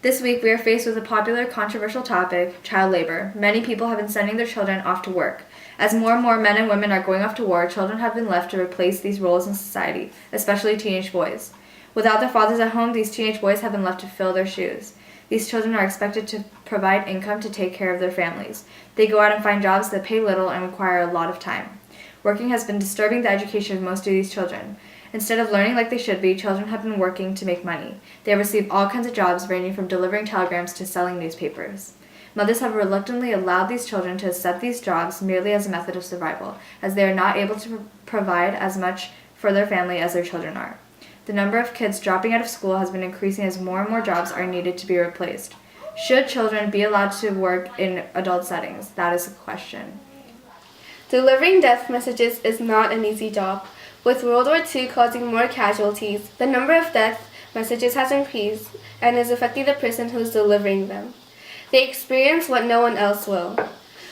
This week, we are faced with a popular, controversial topic, child labor. Many people have been sending their children off to work. As more and more men and women are going off to war, children have been left to replace these roles in society, especially teenage boys. Without their fathers at home, these teenage boys have been left to fill their shoes. These children are expected to provide income to take care of their families. They go out and find jobs that pay little and require a lot of time. Working has been disturbing the education of most of these children. Instead of learning like they should be, children have been working to make money. They have received all kinds of jobs, ranging from delivering telegrams to selling newspapers. Mothers have reluctantly allowed these children to accept these jobs merely as a method of survival, as they are not able to provide as much for their family as their children are. The number of kids dropping out of school has been increasing as more and more jobs are needed to be replaced. Should children be allowed to work in adult settings? That is the question. Delivering death messages is not an easy job. With World War II causing more casualties, the number of death messages has increased and is affecting the person who is delivering them. They experience what no one else will.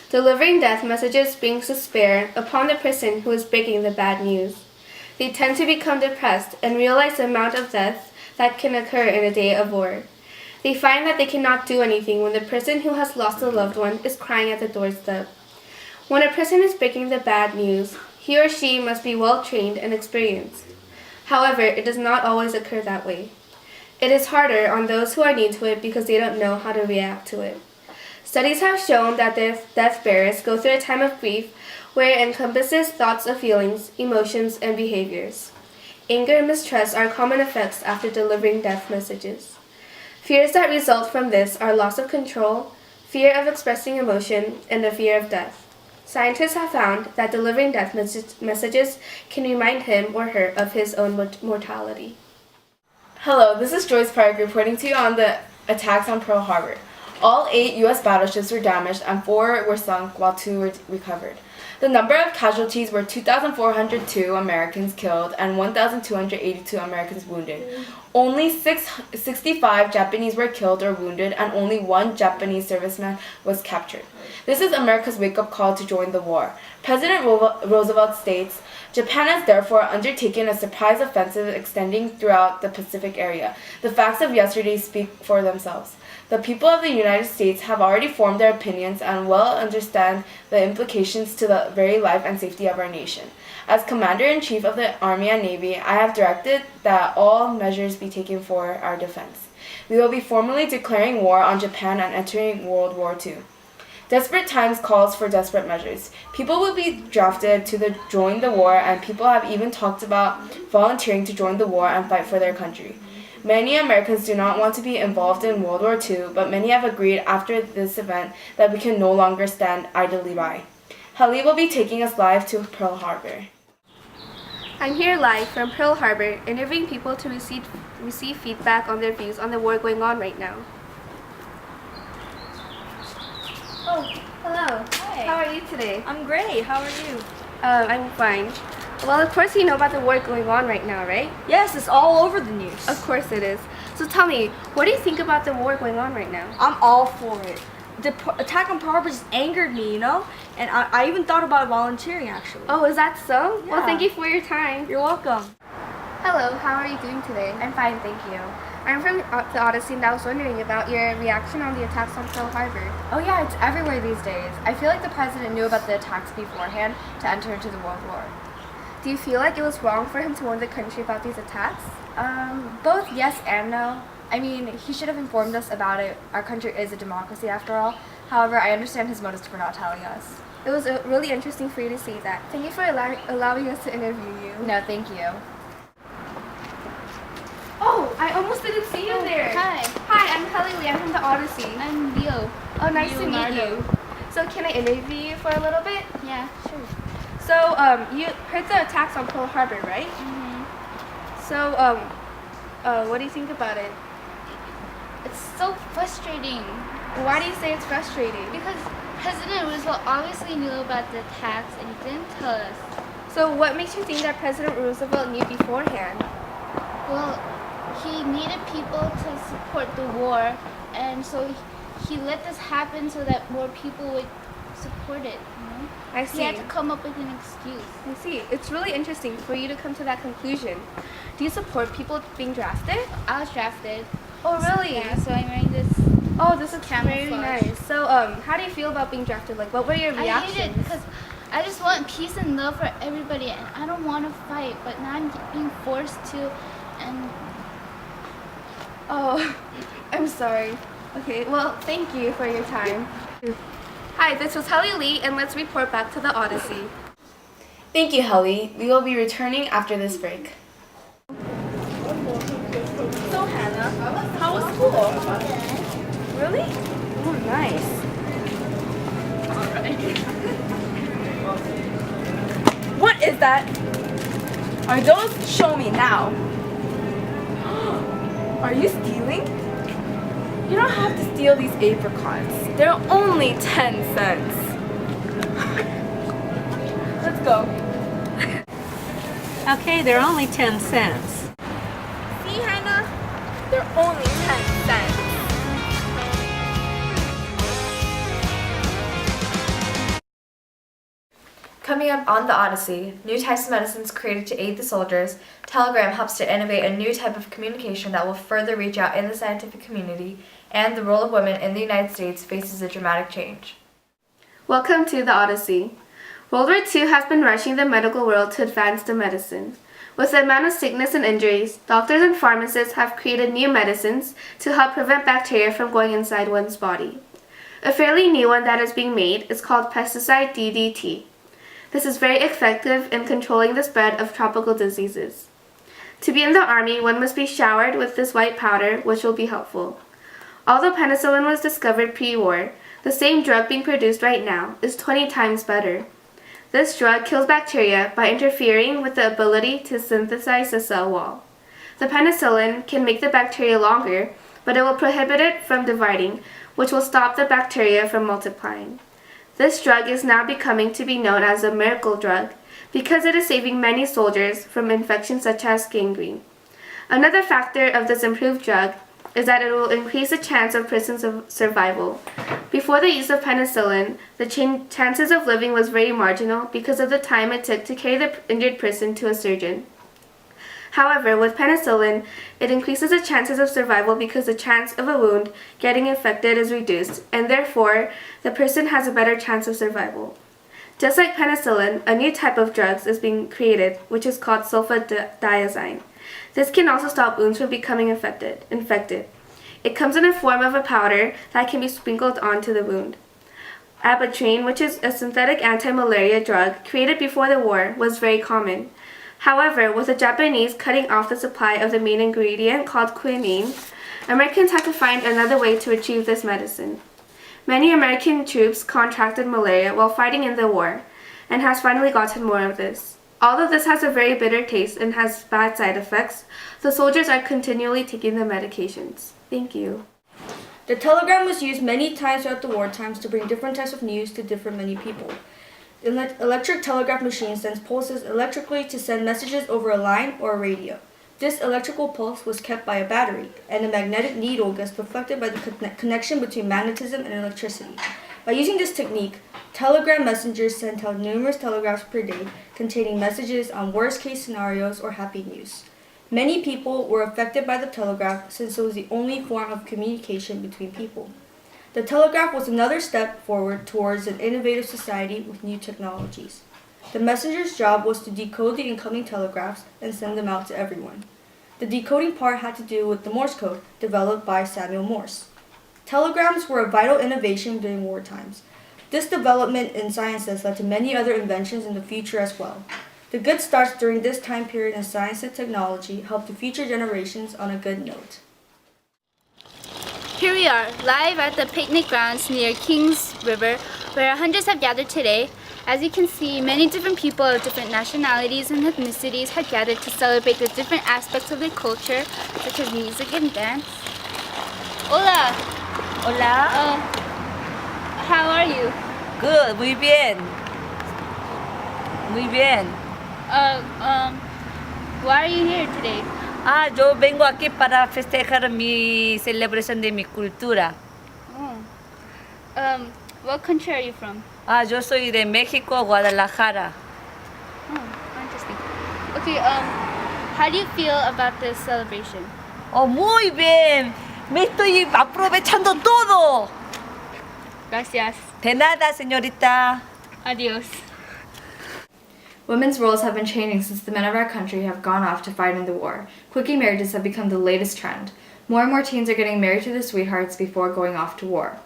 Delivering death messages brings despair upon the person who is breaking the bad news. They tend to become depressed and realize the amount of death that can occur in a day of war. They find that they cannot do anything when the person who has lost a loved one is crying at the doorstep. When a person is breaking the bad news, he or she must be well trained and experienced. However, it does not always occur that way. It is harder on those who are new to it because they don't know how to react to it. Studies have shown that death bearers go through a time of grief where it encompasses thoughts of feelings, emotions, and behaviors. Anger and mistrust are common effects after delivering death messages. Fears that result from this are loss of control, fear of expressing emotion, and the fear of death. Scientists have found that delivering death messages can remind him or her of his own mortality. Hello, this is Joyce Park reporting to you on the attacks on Pearl Harbor. All 8 U.S. battleships were damaged and 4 were sunk while 2 were recovered. The number of casualties were 2,402 Americans killed and 1,282 Americans wounded. Only 65 Japanese were killed or wounded, and only 1 Japanese serviceman was captured. This is America's wake-up call to join the war. President Roosevelt states, "Japan has therefore undertaken a surprise offensive extending throughout the Pacific area. The facts of yesterday speak for themselves. The people of the United States have already formed their opinions and well understand the implications to the very life and safety of our nation. As Commander-in-Chief of the Army and Navy, I have directed that all measures be taken for our defense. We will be formally declaring war on Japan and entering World War II. Desperate times calls for desperate measures. People will be drafted to join the war, and people have even talked about volunteering to join the war and fight for their country. Many Americans do not want to be involved in World War II, but many have agreed after this event that we can no longer stand idly by." Heli will be taking us live to Pearl Harbor. I'm here live from Pearl Harbor, interviewing people to receive feedback on their views on the war going on right now. Oh, hello. Hi. How are you today? I'm great. How are you? I'm fine. Well, of course you know about the war going on right now, right? Yes, it's all over the news. Of course it is. So tell me, what do you think about the war going on right now? I'm all for it. The attack on Pearl Harbor just angered me, and I even thought about volunteering, actually. Oh, is that so? Yeah. Well, thank you for your time. You're welcome. Hello, how are you doing today? I'm fine, thank you. I'm from the Odyssey, and I was wondering about your reaction on the attacks on Pearl Harbor. Oh yeah, it's everywhere these days. I feel like the president knew about the attacks beforehand to enter into the World War. Do you feel like it was wrong for him to warn the country about these attacks? Both yes and no. I mean, he should have informed us about it. Our country is a democracy after all. However, I understand his motives for not telling us. It was really interesting for you to say that. Thank you for allowing us to interview you. No, thank you. Oh, I almost didn't see you there. Hi, Hi, I'm Kelly Lee. I'm from the Odyssey. I'm Leo. Oh, nice to meet Leonardo. you. So can I interview you for a little bit? Yeah, sure. So, you heard the attacks on Pearl Harbor, right? So, what do you think about it? It's so frustrating Why do you say it's frustrating? because President Roosevelt obviously knew about the attacks and he didn't tell us. So, what makes you think that President Roosevelt knew beforehand? Well, he needed people to support the war, and so he let this happen so that more people would support it. I He see. had to come up with an excuse. I see. It's really interesting for you to come to that conclusion. Do you support people being drafted? I was drafted. Oh, really? Yeah, so I'm wearing this. Oh, this is very Camouflage. nice. So, how do you feel about being drafted? Like, what were your I reactions? hate it because I just want peace and love for everybody, and I don't want to fight, but now I'm being forced to, and Oh, I'm sorry. Okay, well, thank you for your time. Hi, this was Helly Lee, and let's report back to the Odyssey. Thank you, Helly. We will be returning after this break. So Hannah, how was school? Really? Oh, nice. What is that? Are those? Show me now. Are you stealing? You don't have to steal these apricots. They're only 10 cents. Let's go. Okay, they're only 10 cents. See, Hannah? They're only 10 cents. Coming up on the Odyssey, new types of medicines created to aid the soldiers, Telegram helps to innovate a new type of communication that will further reach out in the scientific community, and the role of women in the United States faces a dramatic change. Welcome to the Odyssey. World War II has been rushing the medical world to advance the medicine. With the amount of sickness and injuries, doctors and pharmacists have created new medicines to help prevent bacteria from going inside one's body. A fairly new one that is being made is called pesticide DDT. This is very effective in controlling the spread of tropical diseases. To be in the army, one must be showered with this white powder, which will be helpful. Although penicillin was discovered pre-war, the same drug being produced right now is 20 times better. This drug kills bacteria by interfering with the ability to synthesize the cell wall. The penicillin can make the bacteria longer, but it will prohibit it from dividing, which will stop the bacteria from multiplying. This drug is now becoming to be known as a miracle drug because it is saving many soldiers from infections such as gangrene. Another factor of this improved drug is that it will increase the chance of prisoners of survival. Before the use of penicillin, the chances of living was very marginal because of the time it took to carry the injured person to a surgeon. However, with penicillin, it increases the chances of survival because the chance of a wound getting infected is reduced, and therefore, the person has a better chance of survival. Just like penicillin, a new type of drugs is being created, which is called sulfadiazine. This can also stop wounds from becoming infected. It comes in a form of a powder that can be sprinkled onto the wound. Abatrine, which is a synthetic anti-malaria drug created before the war, was very common. However, with the Japanese cutting off the supply of the main ingredient called quinine, Americans had to find another way to achieve this medicine. Many American troops contracted malaria while fighting in the war, and has finally gotten more of this. Although this has a very bitter taste and has bad side effects, the soldiers are continually taking the medications. Thank you. The telegram was used many times throughout the war times to bring different types of news to different many people. The electric telegraph machine sends pulses electrically to send messages over a line or a radio. This electrical pulse was kept by a battery, and a magnetic needle gets deflected by the connection between magnetism and electricity. By using this technique, telegram messengers sent out numerous telegraphs per day containing messages on worst-case scenarios or happy news. Many people were affected by the telegraph since it was the only form of communication between people. The telegraph was another step forward towards an innovative society with new technologies. The messenger's job was to decode the incoming telegraphs and send them out to everyone. The decoding part had to do with the Morse code developed by Samuel Morse. Telegrams were a vital innovation during war times. This development in sciences led to many other inventions in the future as well. The good starts during this time period in science and technology helped the future generations on a good note. Here we are, live at the picnic grounds near Kings River, where hundreds have gathered today. As you can see, many different people of different nationalities and ethnicities have gathered to celebrate the different aspects of their culture, such as music and dance. Hola! Hola. How are you? Good, muy bien. Muy bien. Why are you here today? Yo vengo aquí para festejar mi celebración de mi cultura. What country are you from? Yo soy de México, Guadalajara. Interesting. Okay, how do you feel about this celebration? Muy bien. Me estoy aprovechando todo. Gracias. De nada, señorita. Adios. Women's roles have been changing since the men of our country have gone off to fight in the war. Quickie marriages have become the latest trend. More and more teens are getting married to their sweethearts before going off to war.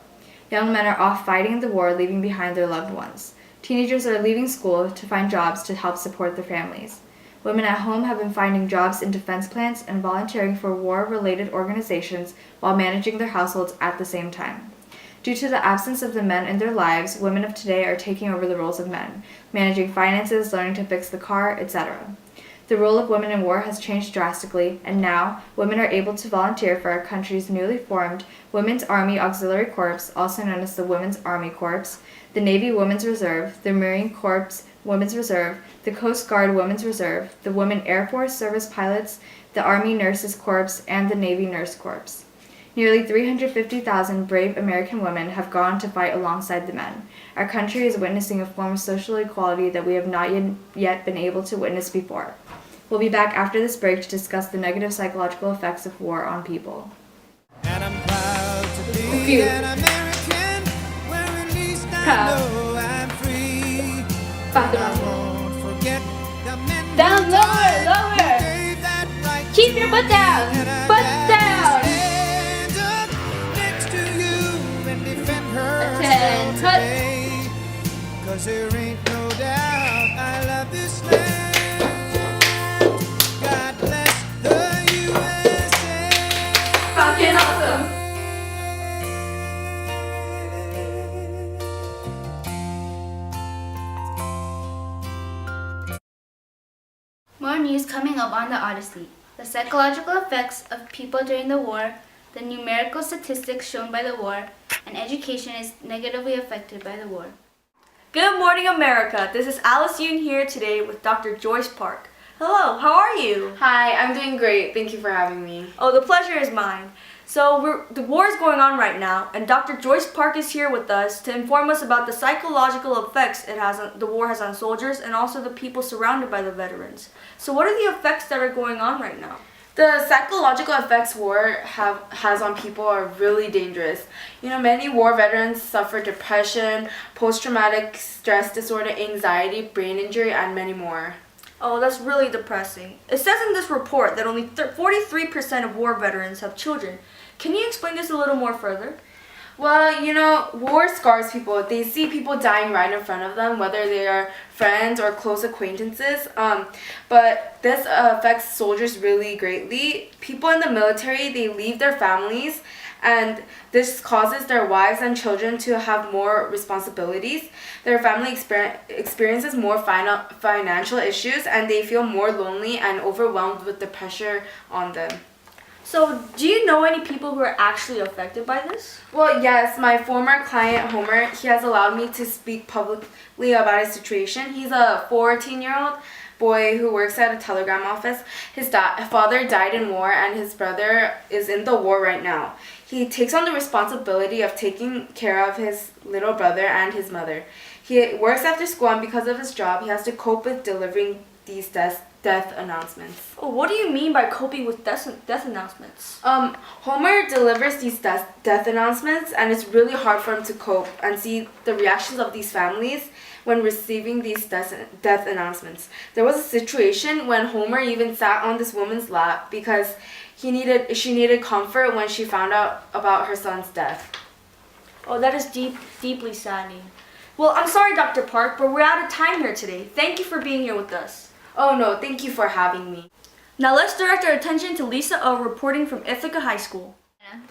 Young men are off fighting in the war, leaving behind their loved ones. Teenagers are leaving school to find jobs to help support their families. Women at home have been finding jobs in defense plants and volunteering for war-related organizations while managing their households at the same time. Due to the absence of the men in their lives, women of today are taking over the roles of men, managing finances, learning to fix the car, etc. The role of women in war has changed drastically, and now women are able to volunteer for our country's newly formed Women's Army Auxiliary Corps, also known as the Women's Army Corps, the Navy Women's Reserve, the Marine Corps Women's Reserve, the Coast Guard Women's Reserve, the Women Air Force Service Pilots, the Army Nurses Corps, and the Navy Nurse Corps. Nearly 350,000 brave American women have gone to fight alongside the men. Our country is witnessing a form of social equality that we have not yet been able to witness before. We'll be back after this break to discuss the negative psychological effects of war on people. And I'm proud to be an American, where at least I know I'm free. I won't forget the men Down, who lower, lower. gave that right Keep to your butt down. me, and I'd Butt rather down. stand up next to you and defend her Attend. so today. 'Cause there ain't no doubt I love this land. God bless the USA. Fucking awesome! More news coming up on the Odyssey. The psychological effects of people during the war, the numerical statistics shown by the war, and education is negatively affected by the war. Good morning, America. This is Alice Yoon here today with Dr. Joyce Park. Hello, how are you? Hi, I'm doing great. Thank you for having me. Oh, the pleasure is mine. So the war is going on right now, and Dr. Joyce Park is here with us to inform us about the psychological effects the war has on soldiers and also the people surrounded by the veterans. So what are the effects that are going on right now? The psychological effects war has on people are really dangerous. You know, many war veterans suffer depression, post-traumatic stress disorder, anxiety, brain injury, and many more. Oh, that's really depressing. It says in this report that only 43% of war veterans have children. Can you explain this a little more further? Well, you know, war scars people. They see people dying right in front of them, whether they are friends or close acquaintances. But this affects soldiers really greatly. People in the military, they leave their families, and this causes their wives and children to have more responsibilities. Their family experiences more financial issues, and they feel more lonely and overwhelmed with the pressure on them. So, do you know any people who are actually affected by this? Well, yes, my former client, Homer, he has allowed me to speak publicly about his situation. He's a 14-year-old boy who works at a telegram office. His father died in war, and his brother is in the war right now. He takes on the responsibility of taking care of his little brother and his mother. He works after school, and because of his job, he has to cope with delivering these death announcements. Oh, what do you mean by coping with death announcements? Homer delivers these death announcements, and it's really hard for him to cope and see the reactions of these families when receiving these death announcements. There was a situation when Homer even sat on this woman's lap because she needed comfort when she found out about her son's death. Oh, that is deeply saddening. Well, I'm sorry, Dr. Park, but we're out of time here today. Thank you for being here with us. Oh no, thank you for having me. Now let's direct our attention to Lisa O reporting from Ithaca High School.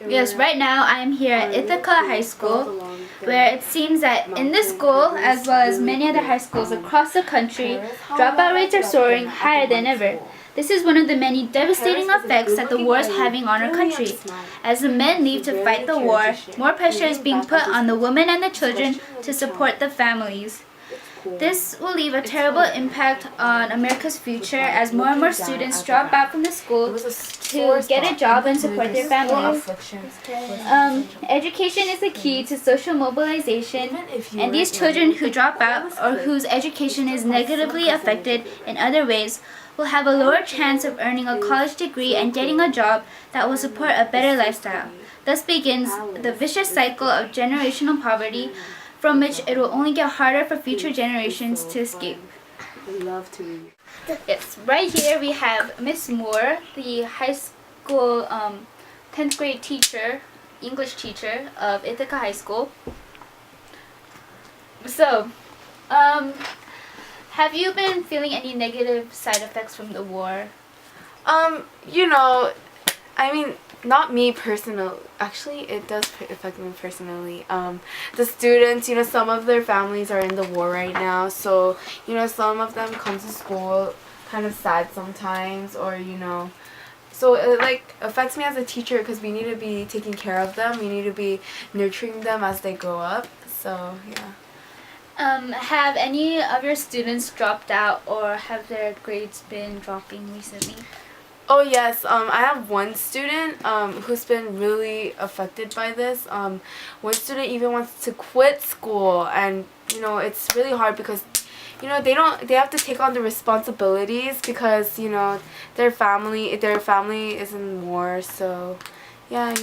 Yes, right now I am here at Ithaca High School, where it seems that in this school, as well as many other high schools across the country, dropout rates are soaring higher than ever. This is one of the many devastating effects that the war is having on our country. As the men leave to fight the war, more pressure is being put on the women and the children to support the families. This will leave a terrible impact on America's future as more and more students drop out from the school to get a job and support their families. Education is the key to social mobilization, and these children who drop out or whose education is negatively affected in other ways will have a lower chance of earning a college degree and getting a job that will support a better lifestyle. Thus begins the vicious cycle of generational poverty from which it will only get harder for future generations to escape. Yes, right here we have Miss Moore, the high school 10th grade teacher, English teacher of Ithaca High School. So, have you been feeling any negative side effects from the war? I mean, not me personally. Actually, it does affect me personally. The students, some of their families are in the war right now, so, some of them come to school kind of sad sometimes, or, so it, affects me as a teacher because we need to be taking care of them. We need to be nurturing them as they grow up, so, yeah. Have any of your students dropped out or have their grades been dropping recently? Oh yes, I have one student who's been really affected by this. One student even wants to quit school, and it's really hard because they have to take on the responsibilities because their family is in war. So yeah.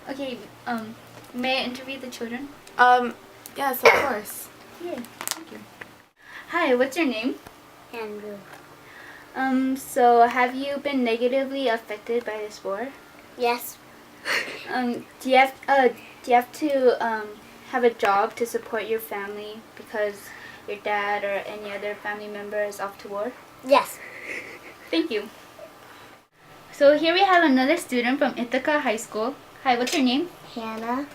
Okay, may I interview the children? Yes, of course. Yeah, thank you. Hi, what's your name? Andrew. So have you been negatively affected by this war? Yes. Do you have to have a job to support your family because your dad or any other family member is off to war? Yes. Thank you. So here we have another student from Ithaca High School. Hi, what's your name? Hannah.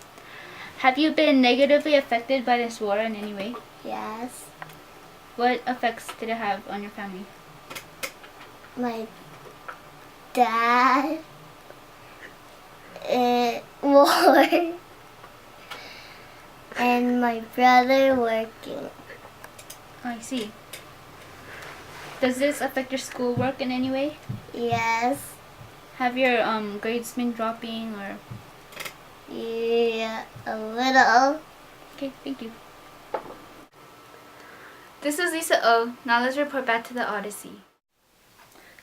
Have you been negatively affected by this war in any way? Yes. What effects did it have on your family? My dad. War. And my brother working. Oh, I see. Does this affect your schoolwork in any way? Yes. Have your grades been dropping or? Yeah, a little. Okay, thank you. This is Lisa O. Now let's report back to the Odyssey.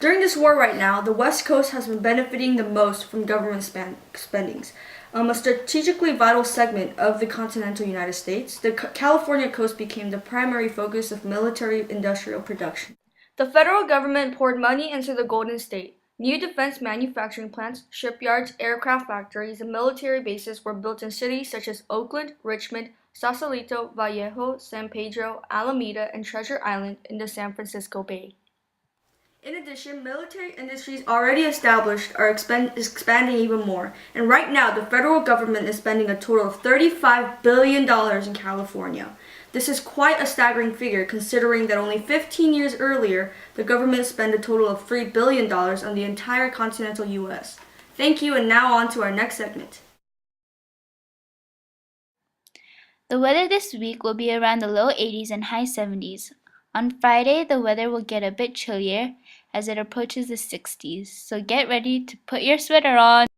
During this war right now, the West Coast has been benefiting the most from government spendings. A strategically vital segment of the continental United States, the California coast became the primary focus of military-industrial production. The federal government poured money into the Golden State. New defense manufacturing plants, shipyards, aircraft factories, and military bases were built in cities such as Oakland, Richmond, Sausalito, Vallejo, San Pedro, Alameda, and Treasure Island in the San Francisco Bay. In addition, military industries already established are expanding even more, and right now the federal government is spending a total of $35 billion in California. This is quite a staggering figure considering that only 15 years earlier, the government spent a total of $3 billion on the entire continental U.S. Thank you, and now on to our next segment. The weather this week will be around the low 80s and high 70s. On Friday, the weather will get a bit chillier as it approaches the 60s, so get ready to put your sweater on.